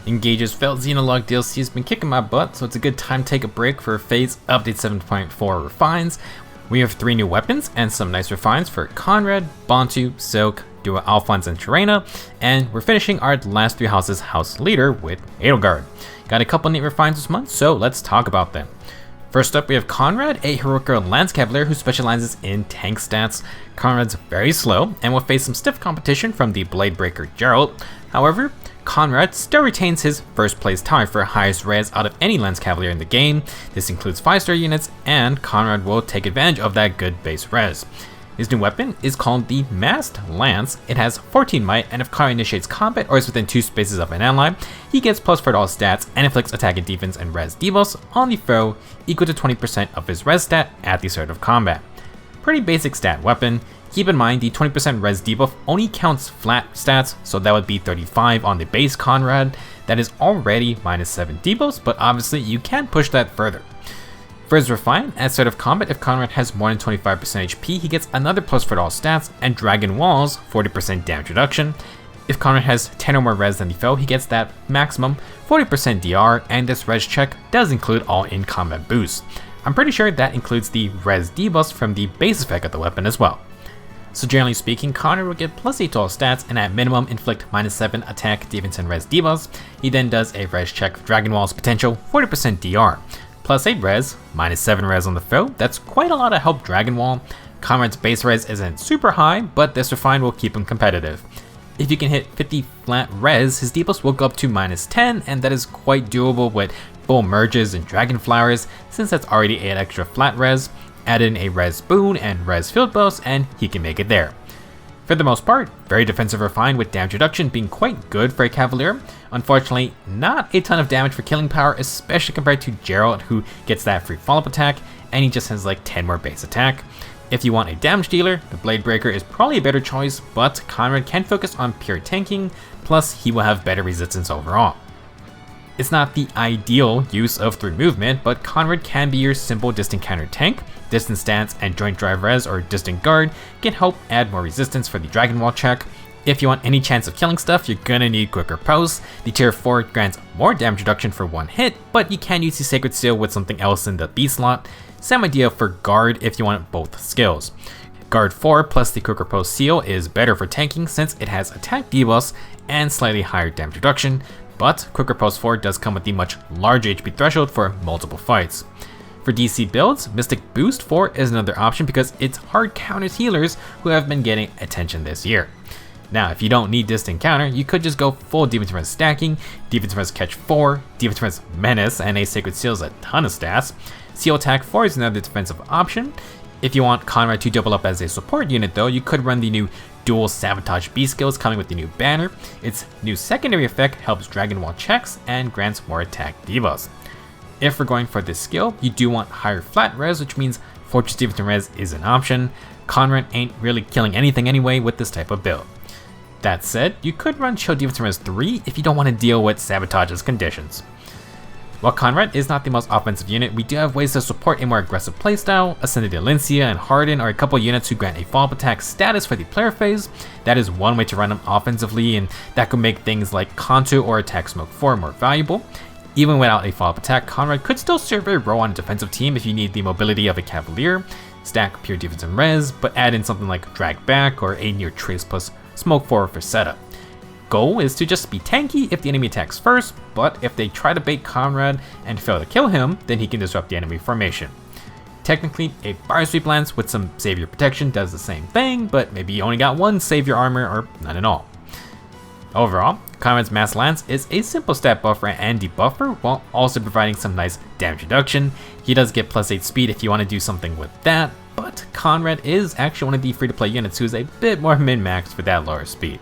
Engage's failed Xenologue DLC has been kicking my butt, so it's a good time to take a break for Phase Update 7.4 refines. We have 3 new weapons and some nice refines for Conrad, Bantu, Silque, Duo Alfonse, and Sharena, and we're finishing our last 3 houses house leader with Edelgard. Got a couple neat refines this month, so let's talk about them. First up, we have Conrad, a heroic Lance Cavalier who specializes in tank stats. Conrad's very slow and will face some stiff competition from the Blade Breaker Geralt. However, Conrad still retains his first place tie for highest res out of any Lance Cavalier in the game. This includes 5-star units, and Conrad will take advantage of that good base res. His new weapon is called the Masked Lance. It has 14 might, and if Conrad initiates combat or is within 2 spaces of an ally, he gets +4 to all stats and inflicts attack and defense and res debuffs on the foe equal to 20% of his res stat at the start of combat. Pretty basic stat weapon. Keep in mind the 20% res debuff only counts flat stats, so that would be 35 on the base Conrad. That is already -7 debuffs, but obviously you can push that further. For his refine, at start of combat, if Conrad has more than 25% HP, he gets another +4 to all stats, and Dragon Walls 40% damage reduction. If Conrad has 10 or more res than the foe, he gets that maximum 40% DR, and this res check does include all in-combat boosts. I'm pretty sure that includes the res debuffs from the base effect of the weapon as well. So generally speaking, Conrad will get +8 to all stats and at minimum inflict -7 attack, defense, and res debuffs. He then does a res check for Dragon Wall's potential 40% DR. +8 res, -7 res on the foe. That's quite a lot of help Dragon Wall. Conrad's base res isn't super high, but this refine will keep him competitive. If you can hit 50 flat res, his debuffs will go up to -10, and that is quite doable with full merges and dragon flowers, since that's already 8 extra flat res. Add in a res boon and res field buffs, and he can make it there. For the most part, very defensive refine with damage reduction being quite good for a Cavalier. Unfortunately, not a ton of damage for killing power, especially compared to Geralt, who gets that free follow-up attack, and he just has like 10 more base attack. If you want a damage dealer, the Blade Breaker is probably a better choice, but Conrad can focus on pure tanking, plus he will have better resistance overall. It's not the ideal use of 3 movement, but Conrad can be your simple distant counter tank. Distant stance and joint drive res or distant guard can help add more resistance for the Dragon Wall check. If you want any chance of killing stuff, you're gonna need quicker posts. The tier 4 grants more damage reduction for 1 hit, but you can use the Sacred Seal with something else in the B slot. Same idea for guard if you want both skills. Guard 4 plus the quicker post seal is better for tanking since it has attack debuffs and slightly higher damage reduction, but quicker post 4 does come with the much larger HP threshold for multiple fights. For DC builds, Mystic Boost 4 is another option because it's hard counters healers who have been getting attention this year. Now, if you don't need distant counter, you could just go full defense res stacking, defense res catch 4, defense res menace, and a Sacred Seal is a ton of stats. Seal attack 4 is another defensive option. If you want Conrad to double up as a support unit though, you could run the new dual Sabotage B skills coming with the new banner. Its new secondary effect helps Dragon Wall checks and grants more attack debuffs. If we're going for this skill, you do want higher flat res, which means Fortress Defense and Res is an option. Conrad ain't really killing anything anyway with this type of build. That said, you could run Chill Defense and Res 3 if you don't want to deal with Sabotage's conditions. While Conrad is not the most offensive unit, we do have ways to support a more aggressive playstyle. Ascended Alencia and Harden are a couple units who grant a follow-up attack status for the player phase. That is one way to run them offensively, and that could make things like Conto or Attack Smoke 4 more valuable. Even without a follow-up attack, Conrad could still serve a role on a defensive team if you need the mobility of a Cavalier. Stack pure defense and res, but add in something like Drag Back or a near Trace plus Smoke 4 for setup. Goal is to just be tanky if the enemy attacks first, but if they try to bait Conrad and fail to kill him, then he can disrupt the enemy formation. Technically, a Fire Sweep Lance with some Savior protection does the same thing, but maybe you only got 1 Savior armor or none at all. Overall, Conrad's Masked Lance is a simple stat buffer and debuffer while also providing some nice damage reduction. He does get +8 speed if you want to do something with that, but Conrad is actually one of the free-to-play units who is a bit more min-maxed for that lower speed.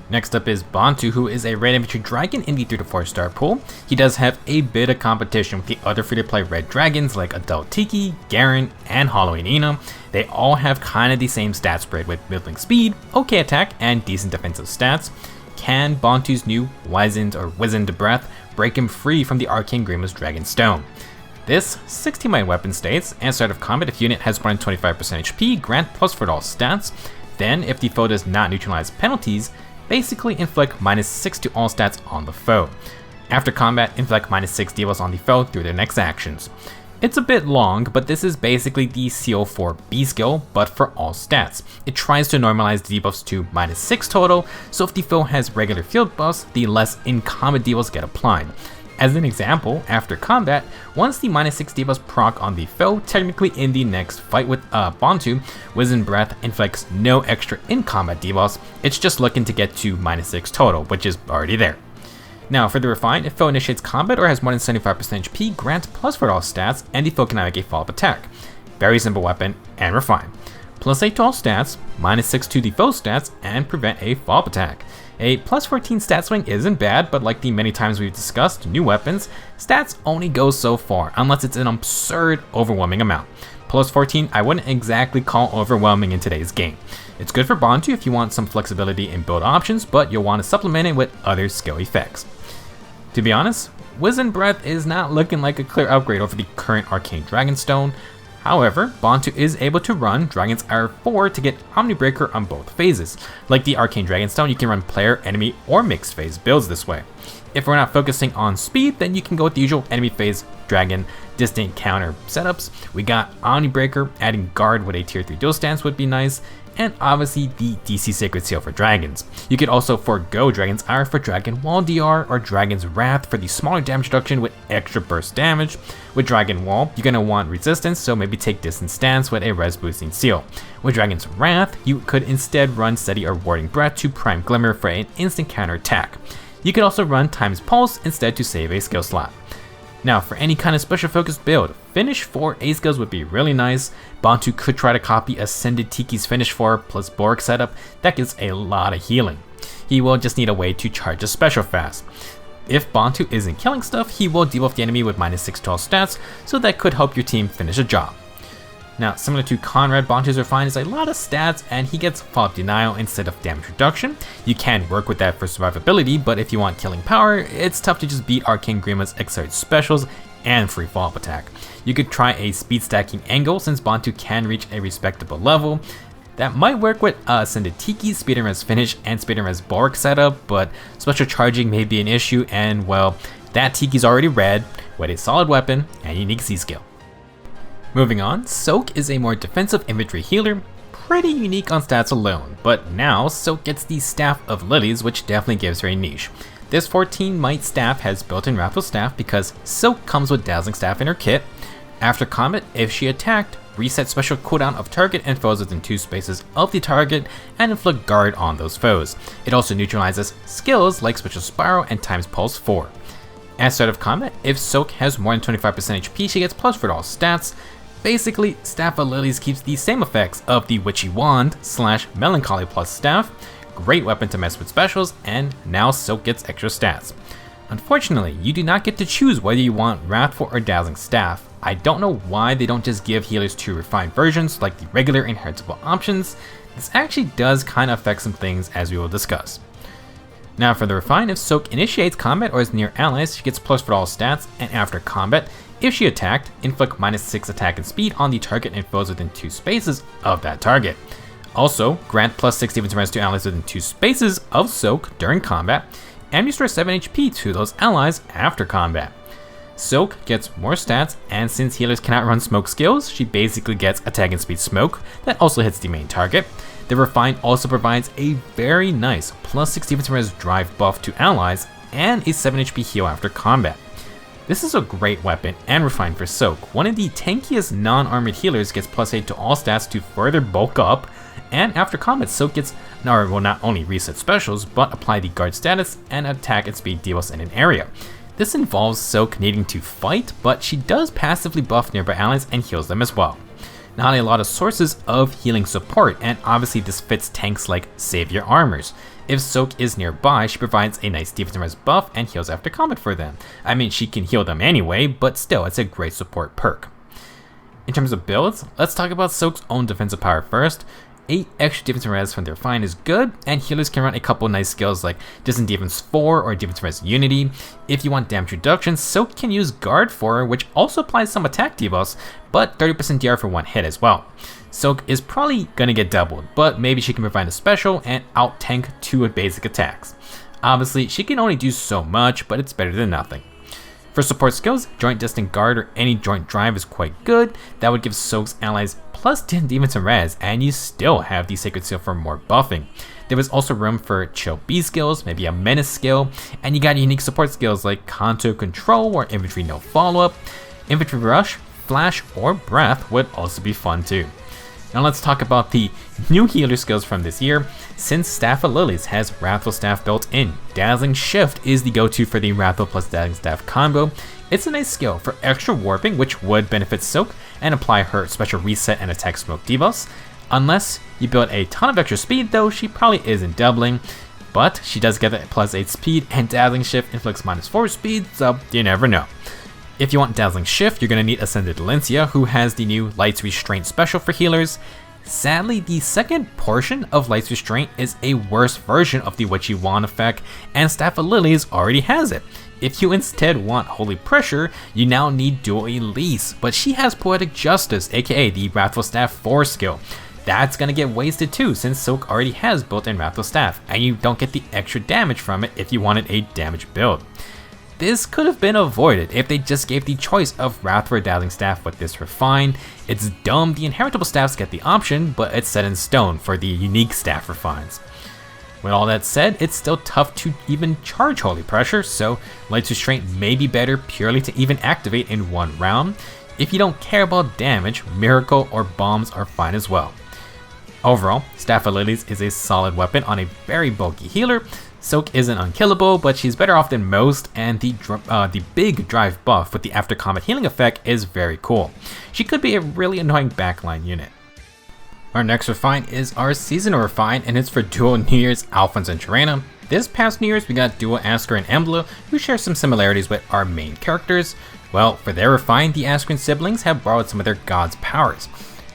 Next up is Bantu, who is a red infantry dragon in the 3 to 4 star pool. He does have a bit of competition with the other free-to-play red dragons like Adult Tiki, Garen, and Halloween Ina. They all have kind of the same stat spread with middling speed, okay attack, and decent defensive stats. Can Bantu's new Wizened or Wizened breath break him free from the Arcane Grimo's Dragon Stone? This 16 might weapon states, and start of combat if unit has more than 25% HP, grant +4 to all stats. Then, if the foe does not neutralize penalties, basically inflict -6 to all stats on the foe. After combat, inflict -6 debuffs on the foe through their next actions. It's a bit long, but this is basically the CO4B skill, but for all stats. It tries to normalize debuffs to -6 total, so if the foe has regular field buffs, the less in-combat debuffs get applied. As an example, after combat, once the -6 debuffs proc on the foe, technically in the next fight with Bantu, Wizened Breath inflicts no extra in-combat debuffs, it's just looking to get to -6 total, which is already there. Now, for the Refine, if foe initiates combat or has more than 75% HP, grant +4 to all stats, and the foe can now make a follow-up attack. Very simple weapon, and Refine. +8 to all stats, -6 to the foe stats, and prevent a follow-up attack. A +14 stat swing isn't bad, but like the many times we've discussed new weapons, stats only go so far, unless it's an absurd, overwhelming amount. +14 I wouldn't exactly call overwhelming in today's game. It's good for Bantu if you want some flexibility in build options, but you'll want to supplement it with other skill effects. To be honest, Wizened Breath is not looking like a clear upgrade over the current Arcane Dragonstone. However, Bantu is able to run Dragon's Ire 4 to get Omnibreaker on both phases. Like the Arcane Dragonstone, you can run player, enemy, or mixed phase builds this way. If we're not focusing on speed, then you can go with the usual enemy phase, dragon, distant counter setups. We got Omnibreaker, adding guard with a tier 3 dual stance would be nice, and obviously the DC Sacred Seal for dragons. You could also forego Dragon's Ire for Dragon Wall DR or Dragon's Wrath for the smaller damage reduction with extra burst damage. With Dragon Wall, you're going to want resistance, so maybe take Distant Stance with a res boosting seal. With Dragon's Wrath, you could instead run Steady or Warding Breath to Prime Glimmer for an instant counter attack. You could also run Time's Pulse instead to save a skill slot. Now, for any kind of special focused build, Finish 4 A skills would be really nice. Bantu could try to copy Ascended Tiki's Finish 4 plus Borg setup. That gets a lot of healing. He will just need a way to charge a special fast. If Bantu isn't killing stuff, he will debuff the enemy with -6 to all stats, so that could help your team finish a job. Now, similar to Conrad, Bantu's Refine is a lot of stats, and he gets follow-up denial instead of damage reduction. You can work with that for survivability, but if you want killing power, it's tough to just beat Arcane Grimoire's Accelerate specials and free follow-up attack. You could try a speed stacking angle since Bantu can reach a respectable level. That might work with Ascended Tiki's Speed and Res Finish and Speed and Res Borg setup, but special charging may be an issue, and well, that Tiki's already red with a solid weapon and unique C skill. Moving on, Silque is a more defensive infantry healer, pretty unique on stats alone, but now Silque gets the Staff of Lilies, which definitely gives her a niche. This 14 might staff has built-in Wrathful Staff because Silque comes with Dazzling Staff in her kit. After combat, if she attacked, reset special cooldown of target and foes within 2 spaces of the target and inflict guard on those foes. It also neutralizes skills like Special Spiral and Time's Pulse 4. At start of combat, if Silque has more than 25% HP, she gets +4 to all stats. Basically, Staff of Lilies keeps the same effects of the Witchy Wand / Melancholy plus Staff, great weapon to mess with specials, and now Silque gets extra stats. Unfortunately, you do not get to choose whether you want Wrathful or Dazzling Staff. I don't know why they don't just give healers 2 refined versions like the regular inheritable options. This actually does kind of affect some things as we will discuss. Now for the Refine, if Silque initiates combat or is near allies, she gets +4 to all stats, and after combat, if she attacked, inflict -6 attack and speed on the target and foes within 2 spaces of that target. Also, grant +6 defense res to allies within 2 spaces of Silque during combat, and restore 7 HP to those allies after combat. Silque gets more stats, and since healers cannot run smoke skills, she basically gets attack and speed smoke that also hits the main target. The Refine also provides a very nice +6 defense res drive buff to allies and a 7 HP heal after combat. This is a great weapon and Refine for Silque. One of the tankiest non-armored healers gets +8 to all stats to further bulk up, and after combat, Silque gets, will not only reset specials, but apply the guard status and attack and speed debuffs in an area. This involves Silque needing to fight, but she does passively buff nearby allies and heals them as well. Not a lot of sources of healing support, and obviously this fits tanks like Savior Armors. If Silque is nearby, she provides a nice defense res buff and heals after combat for them. I mean, she can heal them anyway, but still, it's a great support perk. In terms of builds, let's talk about Silque's own defensive power first. 8 extra defense and res from their Refine is good, and healers can run a couple nice skills like Distant Defense 4 or Defense Res Unity. If you want damage reduction, Silque can use Guard for her, which also applies some attack debuffs, but 30% DR for one hit as well. Silque is probably gonna get doubled, but maybe she can provide a special and out-tank 2 basic attacks. Obviously, she can only do so much, but it's better than nothing. For support skills, Joint Distant Guard or any Joint Drive is quite good. That would give Silque's allies plus 10 defense and res, and you still have the Sacred Seal for more buffing. There was also room for Chill B skills, maybe a Menace skill, and you got unique support skills like Contour Control or Infantry No Follow-Up. Infantry Rush, Flash, or Breath would also be fun too. Now let's talk about the new healer skills from this year. Since Staff of Lilies has Wrathful Staff built in, Dazzling Shift is the go-to for the Wrathful plus Dazzling Staff combo. It's a nice skill for extra warping, which would benefit Silque and apply her special reset and attack smoke debuffs. Unless you build a ton of extra speed, though she probably isn't doubling, but she does get a plus 8 speed and Dazzling Shift inflicts minus 4 speed, so you never know. If you want Dazzling Shift, you're going to need Ascended Delencia, who has the new Light's Restraint special for healers. Sadly, the second portion of Light's Restraint is a worse version of the Witchy Wand effect, and Staff of Lilies already has it. If you instead want Holy Pressure, you now need Duo Elise, but she has Poetic Justice, aka the Wrathful Staff 4 skill. That's gonna get wasted too, since Silque already has built-in Wrathful Staff, and you don't get the extra damage from it if you wanted a damage build. This could have been avoided if they just gave the choice of Wrathful or Dazzling Staff with this Refine. It's dumb the inheritable staffs get the option, but it's set in stone for the unique staff refines. With all that said, it's still tough to even charge Holy Pressure, so Light's Restraint may be better purely to even activate in one round. If you don't care about damage, Miracle or Bombs are fine as well. Overall, Staff of Lilies is a solid weapon on a very bulky healer. Silque isn't unkillable, but she's better off than most, and the big drive buff with the after combat healing effect is very cool. She could be a really annoying backline unit. Our next refine is our seasonal refine, and it's for Duo New Years Alfonse and Sharena. This past New Year's we got Duo Asker and Emblem, who share some similarities with our main characters. Well, for their refine, the Askren siblings have borrowed some of their god's powers.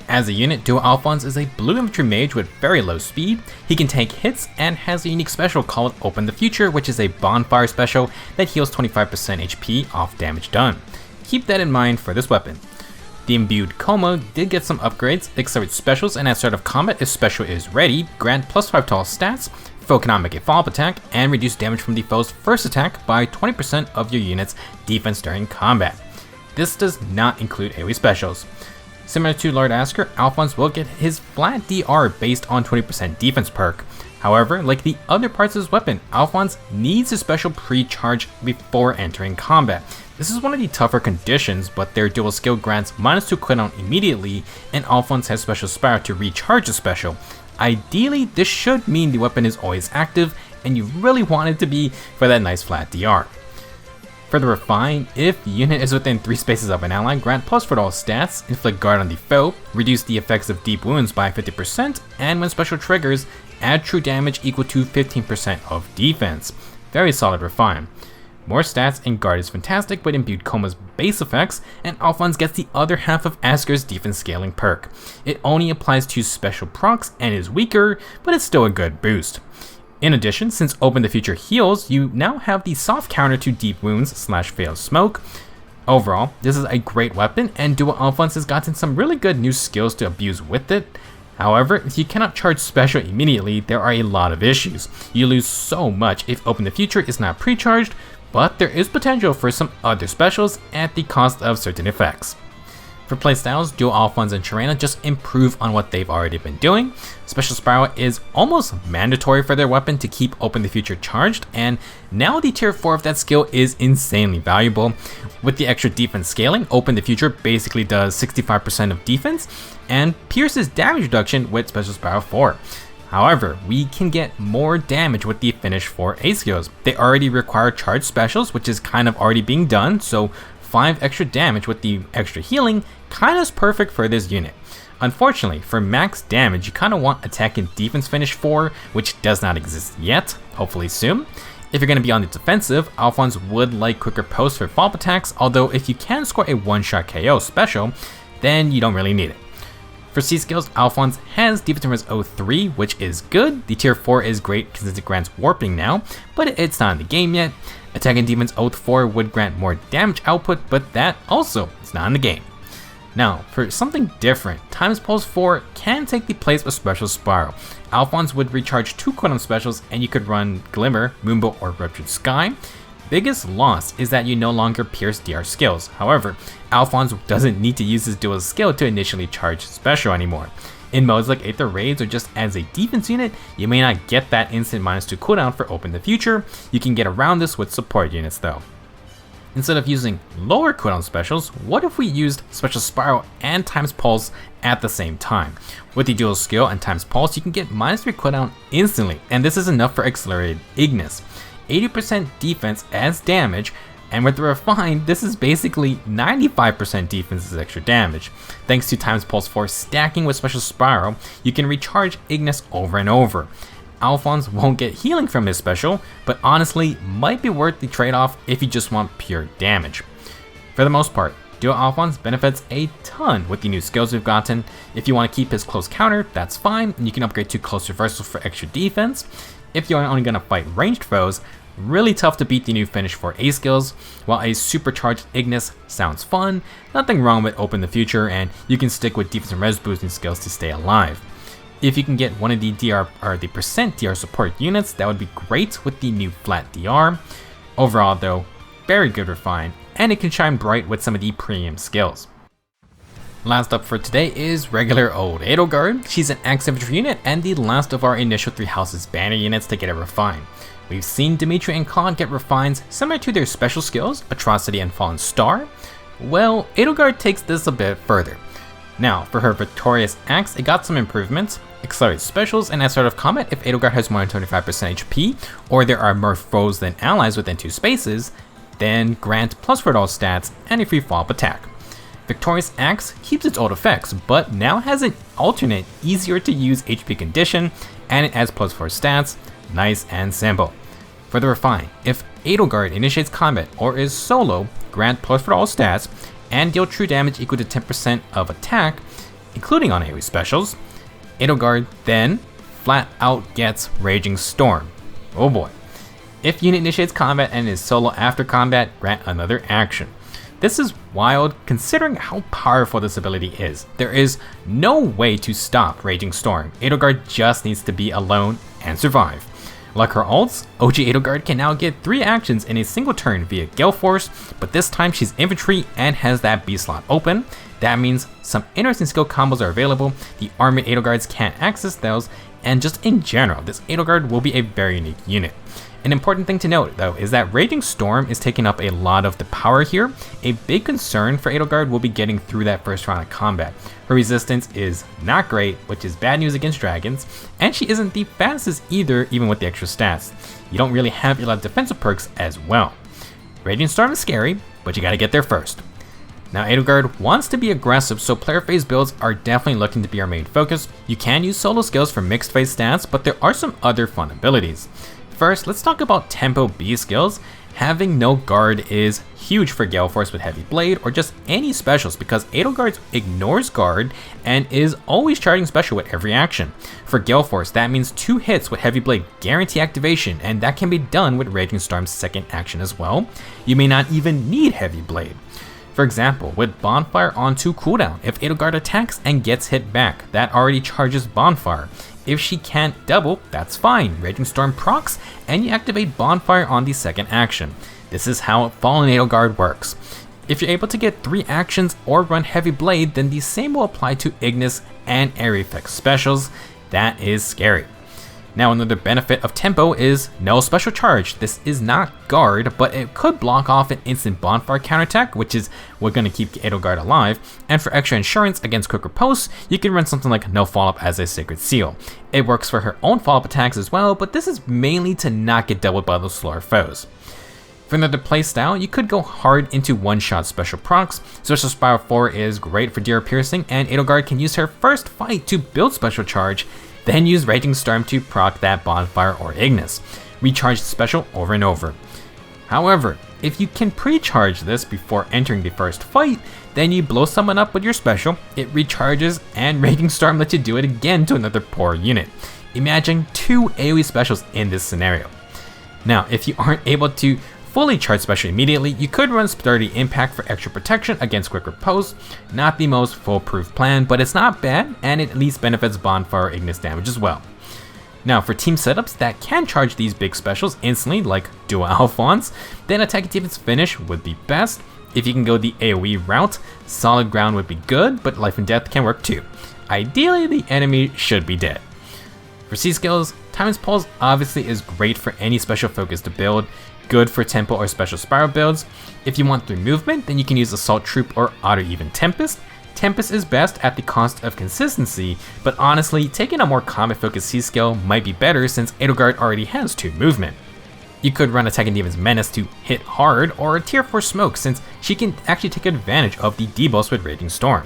As a unit, Duo Alfonse is a blue infantry mage with very low speed. He can take hits and has a unique special called Open the Future, which is a bonfire special that heals 25% HP off damage done. Keep that in mind for this weapon. The Imbued Koma did get some upgrades, accelerate specials, and at start of combat if special is ready, grant +5 to all stats, foe cannot make a follow-up attack, and reduce damage from the foe's first attack by 20% of your unit's defense during combat. This does not include AoE specials. Similar to Lord Asker, Alfonse will get his flat DR based on 20% defense perk. However, like the other parts of his weapon, Alfonse needs a special pre-charge before entering combat. This is one of the tougher conditions, but their dual skill grants -2 cooldown immediately, and Alfonse has special spiral to recharge the special. Ideally, this should mean the weapon is always active, and you really want it to be for that nice flat DR. For the refine, if the unit is within 3 spaces of an ally, grant +4 to all stats, inflict guard on the foe, reduce the effects of deep wounds by 50%, and when special triggers, add true damage equal to 15% of defense. Very solid refine. More stats and guard is fantastic with Imbued Koma's base effects, and Alfonse gets the other half of Asker's defense scaling perk. It only applies to special procs and is weaker, but it's still a good boost. In addition, since Open the Future heals, you now have the soft counter to deep wounds / fail smoke. Overall, this is a great weapon, and Duo Alfonse has gotten some really good new skills to abuse with it. However, if you cannot charge special immediately, there are a lot of issues. You lose so much if Open the Future is not pre-charged, but there is potential for some other specials at the cost of certain effects. For playstyles, Duo Alfonse and Sharena just improve on what they've already been doing. Special Spiral is almost mandatory for their weapon to keep Open the Future charged, and now the tier 4 of that skill is insanely valuable. With the extra defense scaling, Open the Future basically does 65% of defense, and pierces damage reduction with Special Spiral 4. However, we can get more damage with the Finish 4 A skills. They already require charge specials, which is kind of already being done, so 5 extra damage with the extra healing kinda is perfect for this unit. Unfortunately, for max damage, you kinda want attack and defense finish 4, which does not exist yet, hopefully soon. If you're gonna be on the defensive, Alfonse would like quicker posts for follow-up attacks, although if you can score a one-shot KO special, then you don't really need it. For C skills, Alfonse has Defense 03, which is good. The tier 4 is great since it grants warping now, but it's not in the game yet. Attack and Defense 04 would grant more damage output, but that also is not in the game. Now, for something different, Times Pulse 4 can take the place of Special Spiral. Alfonse would recharge 2 cooldown specials and you could run Glimmer, Moonbow, or Ruptured Sky. Biggest loss is that you no longer pierce DR skills. However, Alfonse doesn't need to use his dual skill to initially charge special anymore. In modes like Aether Raids or just as a defense unit, you may not get that instant -2 cooldown for Open the Future. You can get around this with support units though. Instead of using lower cooldown specials, what if we used Special Spiral and Times Pulse at the same time? With the dual skill and Times Pulse, you can get -3 cooldown instantly, and this is enough for Accelerated Ignis. 80% defense as damage, and with the Refined, this is basically 95% defense as extra damage. Thanks to Times Pulse 4 stacking with Special Spiral, you can recharge Ignis over and over. Alfonse won't get healing from his special, but honestly might be worth the trade-off if you just want pure damage. For the most part, Duo Alfonse benefits a ton with the new skills we've gotten. If you want to keep his close counter, that's fine, and you can upgrade to close reversal for extra defense. If you're only going to fight ranged foes, really tough to beat the new finish for A skills. While a supercharged Ignis sounds fun, nothing wrong with Open the Future, and you can stick with defense and res boosting skills to stay alive. If you can get one of the DR or the percent DR support units, that would be great with the new flat DR. Overall though, very good refine, and it can shine bright with some of the premium skills. Last up for today is regular old Edelgard. She's an Axe Infantry unit and the last of our initial 3 houses banner units to get a refine. We've seen Dimitri and Claude get refines similar to their special skills, Atrocity and Fallen Star. Well, Edelgard takes this a bit further. Now, for her Victorious Axe, it got some improvements, accelerated specials, and at start of combat, if Edelgard has more than 25% HP, or there are more foes than allies within 2 spaces, then grant +4 to all stats and a free follow-up attack. Victorious Axe keeps its old effects, but now has an alternate, easier to use HP condition, and it adds +4 stats, nice and simple. For the refine, if Edelgard initiates combat or is solo, grant +4 to all stats, and deal true damage equal to 10% of attack, including on AoE specials. Edelgard then flat out gets Raging Storm. Oh boy. If unit initiates combat and is solo after combat, grant another action. This is wild considering how powerful this ability is. There is no way to stop Raging Storm. Edelgard just needs to be alone and survive. Like her ults, OG Edelgard can now get 3 actions in a single turn via Gale Force, but this time she's infantry and has that B slot open. That means some interesting skill combos are available, the armored Edelgards can't access those, and just in general, this Edelgard will be a very unique unit. An important thing to note though is that Raging Storm is taking up a lot of the power here. A big concern for Edelgard will be getting through that first round of combat. Her resistance is not great, which is bad news against dragons, and she isn't the fastest either, even with the extra stats. You don't really have a lot of defensive perks as well. Raging Storm is scary, but you gotta get there first. Now Edelgard wants to be aggressive, so player phase builds are definitely looking to be our main focus. You can use solo skills for mixed phase stats, but there are some other fun abilities. First, let's talk about Tempo B skills. Having no guard is huge for Gale Force with Heavy Blade or just any specials because Edelgard ignores guard and is always charging special with every action. For Gale Force, that means 2 hits with Heavy Blade guarantee activation, and that can be done with Raging Storm's second action as well. You may not even need Heavy Blade. For example, with Bonfire on 2 cooldown, if Edelgard attacks and gets hit back, that already charges Bonfire. If she can't double, that's fine. Raging Storm procs, and you activate Bonfire on the second action. This is how Fallen Edelgard works. If you're able to get 3 actions or run Heavy Blade, then the same will apply to Ignis and Area Effect specials. That is scary. Now another benefit of Tempo is no special charge. This is not guard, but it could block off an instant Bonfire counterattack, which is what's going to keep Edelgard alive. And for extra insurance against quick riposte, you can run something like no follow-up as a Sacred Seal. It works for her own follow-up attacks as well, but this is mainly to not get doubled by those slower foes. For another playstyle, you could go hard into one-shot special procs. Special Spiral 4 is great for DR piercing, and Edelgard can use her first fight to build special charge, then use Raging Storm to proc that Bonfire or Ignis. Recharge special over and over. However, if you can pre-charge this before entering the first fight, then you blow someone up with your special, it recharges, and Raging Storm lets you do it again to another poor unit. Imagine 2 AoE specials in this scenario. Now, if you aren't able to fully charge special immediately, you could run Sturdy Impact for extra protection against quick riposte. Not the most foolproof plan, but it's not bad, and it at least benefits Bonfire Ignis damage as well. Now, for team setups that can charge these big specials instantly, like Duo Alfonse, then Attack and Defense Finish would be best. If you can go the AoE route, Solid Ground would be good, but Life and Death can work too. Ideally, the enemy should be dead. For C skills, Timeless Pulse obviously is great for any special focus to build, good for tempo or special spiral builds. If you want 3 movement, then you can use Assault Troop or Otter even Tempest. Tempest is best at the cost of consistency, but honestly, taking a more combat focused C skill might be better since Edelgard already has 2 movement. You could run Attack and Demon's Menace to hit hard, or Tier 4 Smoke since she can actually take advantage of the debuffs with Raging Storm.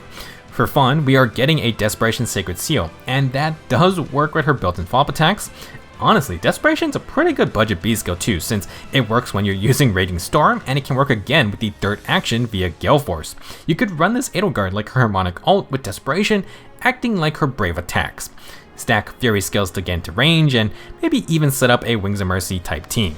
For fun, we are getting a Desperation Sacred Seal, and that does work with her built-in follow-up attacks. Honestly, Desperation's a pretty good budget B skill too, since it works when you're using Raging Storm, and it can work again with the 3rd action via Gale Force. You could run this Edelgard like her Harmonic ult with Desperation, acting like her Brave attacks. Stack Fury skills to get into range, and maybe even set up a Wings of Mercy type team.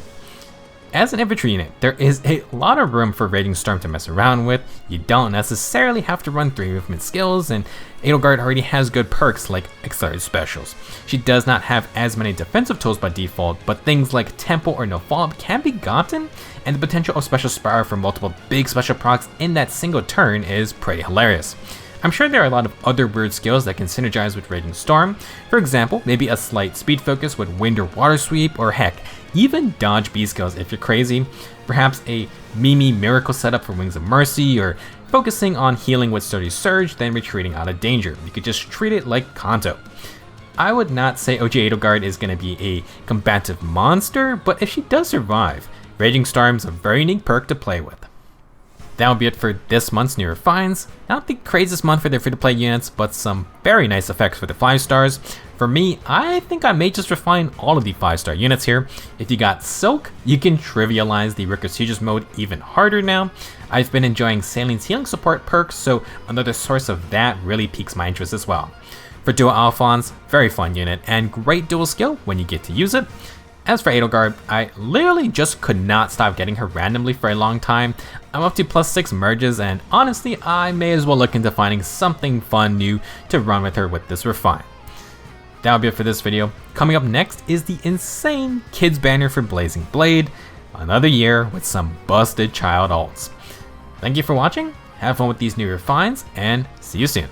As an infantry unit, there is a lot of room for Raging Storm to mess around with. You don't necessarily have to run 3 movement skills, and Edelgard already has good perks like accelerated specials. She does not have as many defensive tools by default, but things like tempo or no follow-up can be gotten, and the potential of special spiral for multiple big special procs in that single turn is pretty hilarious. I'm sure there are a lot of other weird skills that can synergize with Raging Storm. For example, maybe a slight speed focus with Wind or Water Sweep, or heck, even dodge B skills if you're crazy. Perhaps a Mimi Miracle setup for Wings of Mercy, or focusing on healing with Sturdy Surge, then retreating out of danger. You could just treat it like Kanto. I would not say OG Edelgard is going to be a combative monster, but if she does survive, Raging Storm's a very unique perk to play with. That will be it for this month's new refines. Not the craziest month for their free-to-play units, but some very nice effects for the 5-stars. For me, I think I may just refine all of the 5-star units here. If you got Silque, you can trivialize the Rick of Sieges mode even harder now. I've been enjoying Saling's healing support perks, so another source of that really piques my interest as well. For Duo Alfonse, very fun unit, and great dual skill when you get to use it. As for Edelgard, I literally just could not stop getting her randomly for a long time. I'm up to +6 merges, and honestly, I may as well look into finding something fun new to run with her with this refine. That'll be it for this video. Coming up next is the insane kids banner for Blazing Blade. Another year with some busted child ults. Thank you for watching, have fun with these new refines, and see you soon.